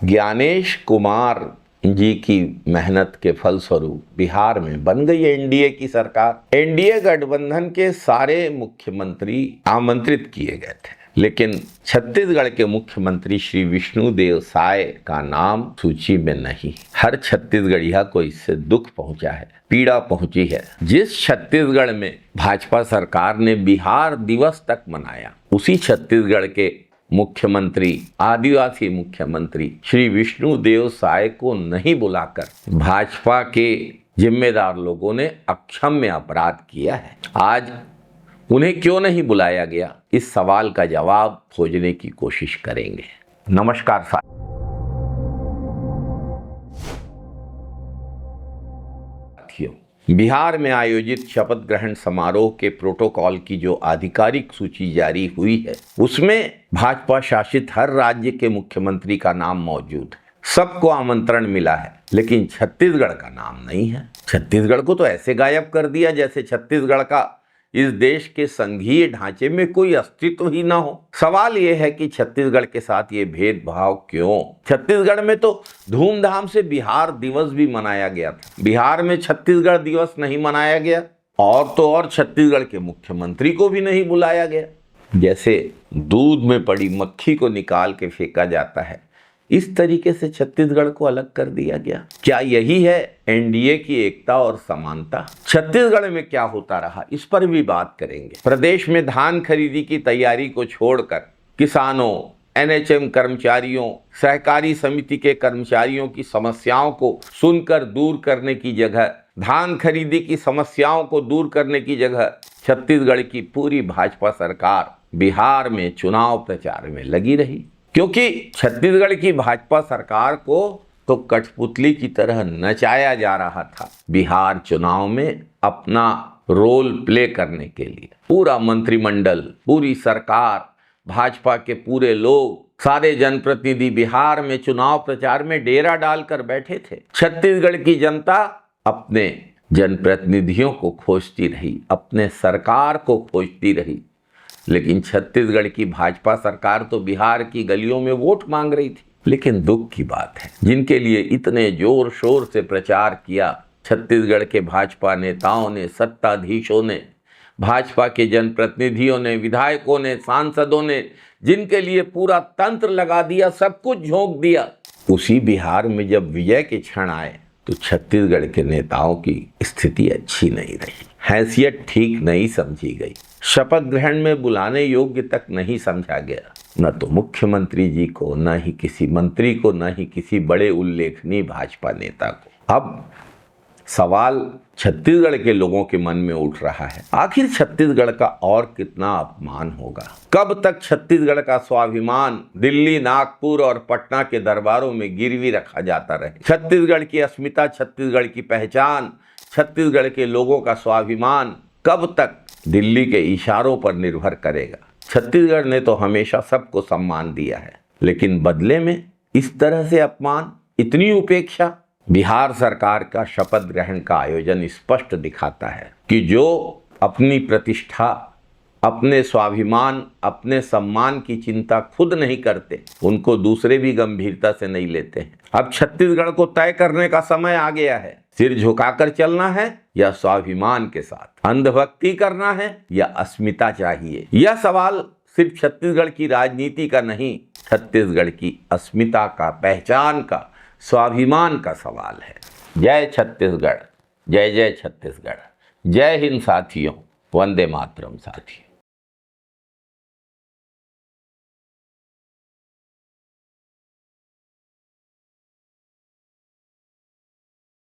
ज्ञानेश कुमार जी की मेहनत के फलस्वरूप बिहार में बन गई एनडीए की सरकार। एनडीए गठबंधन के सारे मुख्यमंत्री आमंत्रित किए गए थे, लेकिन छत्तीसगढ़ के मुख्यमंत्री श्री विष्णुदेव साय का नाम सूची में नहीं। हर छत्तीसगढ़िया को इससे दुख पहुंचा है, पीड़ा पहुंची है। जिस छत्तीसगढ़ में भाजपा सरकार ने बिहार दिवस तक मनाया, उसी छत्तीसगढ़ के मुख्यमंत्री, आदिवासी मुख्यमंत्री श्री विष्णुदेव साय को नहीं बुलाकर भाजपा के जिम्मेदार लोगों ने अक्षम्य अपराध किया है। आज उन्हें क्यों नहीं बुलाया गया, इस सवाल का जवाब खोजने की कोशिश करेंगे। नमस्कार साथियों, बिहार में आयोजित शपथ ग्रहण समारोह के प्रोटोकॉल की जो आधिकारिक सूची जारी हुई है, उसमें भाजपा शासित हर राज्य के मुख्यमंत्री का नाम मौजूद है। सबको आमंत्रण मिला है, लेकिन छत्तीसगढ़ का नाम नहीं है। छत्तीसगढ़ को तो ऐसे गायब कर दिया जैसे छत्तीसगढ़ का इस देश के संघीय ढांचे में कोई अस्तित्व ही ना हो। सवाल यह है कि छत्तीसगढ़ के साथ ये भेदभाव क्यों? छत्तीसगढ़ में तो धूमधाम से बिहार दिवस भी मनाया गया था। बिहार में छत्तीसगढ़ दिवस नहीं मनाया गया, और तो और छत्तीसगढ़ के मुख्यमंत्री को भी नहीं बुलाया गया। जैसे दूध में पड़ी मक्खी को निकाल के फेंका जाता है, इस तरीके से छत्तीसगढ़ को अलग कर दिया गया। क्या यही है एनडीए की एकता और समानता? छत्तीसगढ़ में क्या होता रहा, इस पर भी बात करेंगे। प्रदेश में धान खरीदी की तैयारी को छोड़कर किसानों, एनएचएम कर्मचारियों, सहकारी समिति के कर्मचारियों की समस्याओं को सुनकर दूर करने की जगह, धान खरीदी की समस्याओं को दूर करने की जगह छत्तीसगढ़ की पूरी भाजपा सरकार बिहार में चुनाव प्रचार में लगी रही। क्योंकि छत्तीसगढ़ की भाजपा सरकार को तो कठपुतली की तरह नचाया जा रहा था बिहार चुनाव में अपना रोल प्ले करने के लिए। पूरा मंत्रिमंडल, पूरी सरकार, भाजपा के पूरे लोग, सारे जनप्रतिनिधि बिहार में चुनाव प्रचार में डेरा डालकर बैठे थे। छत्तीसगढ़ की जनता अपने जनप्रतिनिधियों को खोजती रही, अपने सरकार को खोजती रही, लेकिन छत्तीसगढ़ की भाजपा सरकार तो बिहार की गलियों में वोट मांग रही थी। लेकिन दुख की बात है, जिनके लिए इतने जोर शोर से प्रचार किया छत्तीसगढ़ के भाजपा नेताओं ने, सत्ताधीशों ने, भाजपा के जनप्रतिनिधियों ने, विधायकों ने, सांसदों ने, जिनके लिए पूरा तंत्र लगा दिया, सब कुछ झोंक दिया, उसी बिहार में जब विजय के क्षण आए तो छत्तीसगढ़ के नेताओं की स्थिति अच्छी नहीं रही, हैसियत ठीक नहीं समझी गई, शपथ ग्रहण में बुलाने योग्य तक नहीं समझा गया। न तो मुख्यमंत्री जी को, न ही किसी मंत्री को, न ही किसी बड़े उल्लेखनीय भाजपा नेता को। अब सवाल छत्तीसगढ़ के लोगों के मन में उठ रहा है, आखिर छत्तीसगढ़ का और कितना अपमान होगा? कब तक छत्तीसगढ़ का स्वाभिमान दिल्ली, नागपुर और पटना के दरबारों में गिरवी रखा जाता रहे? छत्तीसगढ़ की अस्मिता, छत्तीसगढ़ की पहचान, छत्तीसगढ़ के लोगों का स्वाभिमान कब तक दिल्ली के इशारों पर निर्भर करेगा? छत्तीसगढ़ ने तो हमेशा सबको सम्मान दिया है, लेकिन बदले में इस तरह से अपमान, इतनी उपेक्षा। बिहार सरकार का शपथ ग्रहण का आयोजन स्पष्ट दिखाता है कि जो अपनी प्रतिष्ठा, अपने स्वाभिमान, अपने सम्मान की चिंता खुद नहीं करते, उनको दूसरे भी गंभीरता से नहीं लेते हैं। अब छत्तीसगढ़ को तय करने का समय आ गया है, सिर झुकाकर चलना है या स्वाभिमान के साथ, अंधभक्ति करना है या अस्मिता चाहिए? यह सवाल सिर्फ छत्तीसगढ़ की राजनीति का नहीं, छत्तीसगढ़ की अस्मिता का, पहचान का, स्वाभिमान का सवाल है। जय छत्तीसगढ़, जय जय छत्तीसगढ़, जय हिंद साथियों, वंदे मातरम साथियों।